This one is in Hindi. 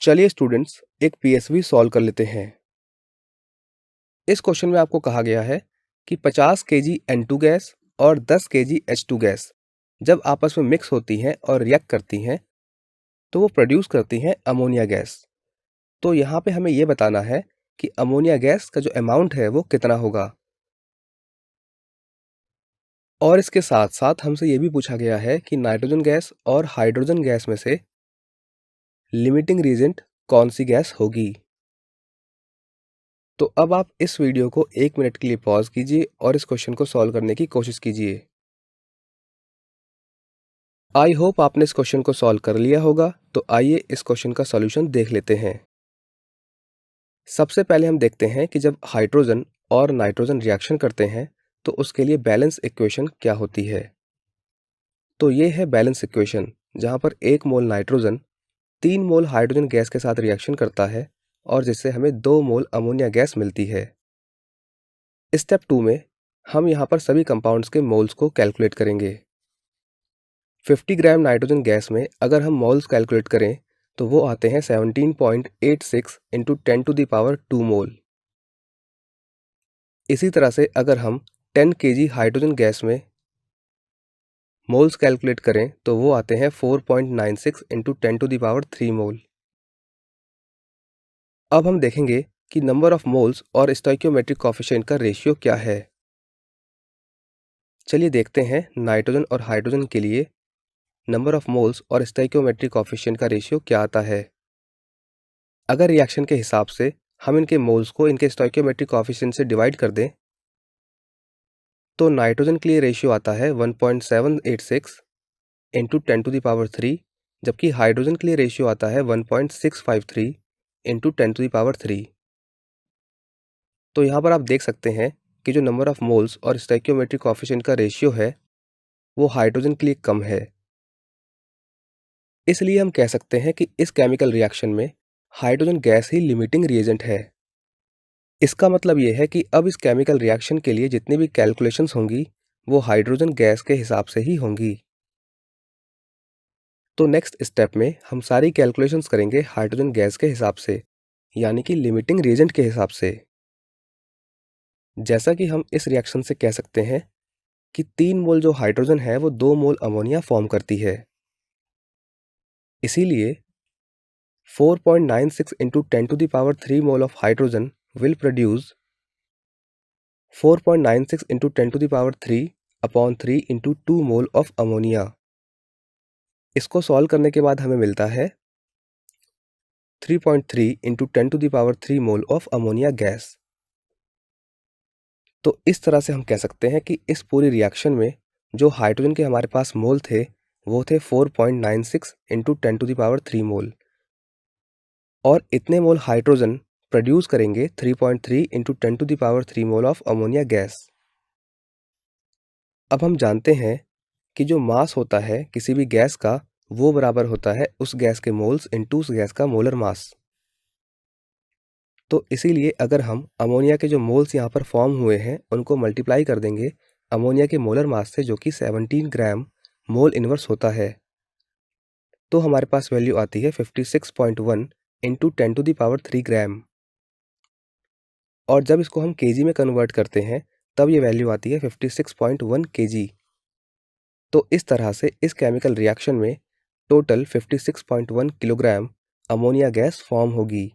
चलिए स्टूडेंट्स एक पीएसवी सॉल्व कर लेते हैं। इस क्वेश्चन में आपको कहा गया है कि 50 केजी N2 गैस और 10 केजी H2 गैस जब आपस में मिक्स होती हैं और रिएक्ट करती हैं तो वो प्रोड्यूस करती हैं अमोनिया गैस। तो यहाँ पे हमें ये बताना है कि अमोनिया गैस का जो अमाउंट है वो कितना होगा। और इसके साथ साथ हमसे ये भी पूछा गया है कि नाइट्रोजन गैस और हाइड्रोजन गैस में से लिमिटिंग रीजेंट कौन सी गैस होगी। तो अब आप इस वीडियो को 1 मिनट के लिए पॉज कीजिए और इस क्वेश्चन को सॉल्व करने की कोशिश कीजिए। आई होप आपने इस क्वेश्चन को सॉल्व कर लिया होगा। तो आइए इस क्वेश्चन का सॉल्यूशन देख लेते हैं। सबसे पहले हम देखते हैं कि जब हाइड्रोजन और नाइट्रोजन रिएक्शन करते हैं तो उसके लिए बैलेंस इक्वेशन क्या होती है। तो ये है बैलेंस इक्वेशन, जहाँ पर 1 मोल नाइट्रोजन 3 मोल हाइड्रोजन गैस के साथ रिएक्शन करता है और जिससे हमें 2 मोल अमोनिया गैस मिलती है। स्टेप 2 में हम यहाँ पर सभी कंपाउंड्स के मोल्स को कैलकुलेट करेंगे। 50 ग्राम नाइट्रोजन गैस में अगर हम मोल्स कैलकुलेट करें तो वो आते हैं 17.86 इंटू 10⁻² मोल। इसी तरह से अगर हम 10 केजी हाइड्रोजन गैस में मोल्स कैलकुलेट करें तो वो आते हैं 4.96 इंटू 10⁻³ मोल। अब हम देखेंगे कि नंबर ऑफ मोल्स और स्टोइकियोमेट्रिक कोएफिशिएंट का रेशियो क्या है। चलिए देखते हैं नाइट्रोजन और हाइड्रोजन के लिए नंबर ऑफ मोल्स और स्टोइकियोमेट्रिक कोएफिशिएंट का रेशियो क्या आता है। अगर रिएक्शन के हिसाब से हम इनके मोल्स को इनके स्टोइकियोमेट्रिक कोएफिशिएंट से डिवाइड कर दें तो नाइट्रोजन के लिए रेशियो आता है 1.786 इंटू 10⁻³ जबकि हाइड्रोजन के लिए रेशियो आता है 1.653 इंटू 10⁻³। तो यहाँ पर आप देख सकते हैं कि जो नंबर ऑफ मोल्स और स्टोइकियोमेट्रिक कोएफिशिएंट का रेशियो है वो हाइड्रोजन के लिए कम है। इसलिए हम कह सकते हैं कि इस केमिकल रिएक्शन में हाइड्रोजन गैस ही लिमिटिंग रिएजेंट है। इसका मतलब ये है कि अब इस केमिकल रिएक्शन के लिए जितनी भी कैलकुलेशंस होंगी वो हाइड्रोजन गैस के हिसाब से ही होंगी। तो नेक्स्ट स्टेप में हम सारी कैलकुलेशंस करेंगे हाइड्रोजन गैस के हिसाब से, यानी कि लिमिटिंग रिएजेंट के हिसाब से। जैसा कि हम इस रिएक्शन से कह सकते हैं कि 3 मोल जो हाइड्रोजन है वो 2 मोल अमोनिया फॉर्म करती है। इसीलिए 4.96 into 10⁻³ mole of hydrogen will produce 4.96 into 10⁻³ into 2 mole of ammonia. इसको सॉल्व करने के बाद हमें मिलता है 3.3 into 10⁻³ mole of ammonia gas. तो इस तरह से हम कह सकते हैं कि इस पूरी रिएक्शन में जो हाइड्रोजन के हमारे पास मोल थे वो थे 4.96 इंटू 10⁻³ मोल, और इतने मोल हाइड्रोजन प्रोड्यूस करेंगे 3.3 into 10⁻³ mole of ammonia gas. अब हम जानते हैं कि जो मास होता है किसी भी गैस का वो बराबर होता है उस गैस के मोल्स इंटू उस गैस का मोलर मास। तो इसीलिए अगर हम अमोनिया के जो मोल्स यहाँ पर फॉर्म हुए हैं उनको मल्टीप्लाई कर देंगे अमोनिया के मोलर मास से, जो कि 17 ग्राम मोल इनवर्स होता है, तो हमारे पास वैल्यू आती है 56.1 इंटू 10⁻³ ग्राम। और जब इसको हम केजी में कन्वर्ट करते हैं तब ये वैल्यू आती है 56.1 केजी। तो इस तरह से इस केमिकल रिएक्शन में total 56.1 kilogram ammonia gas form होगी।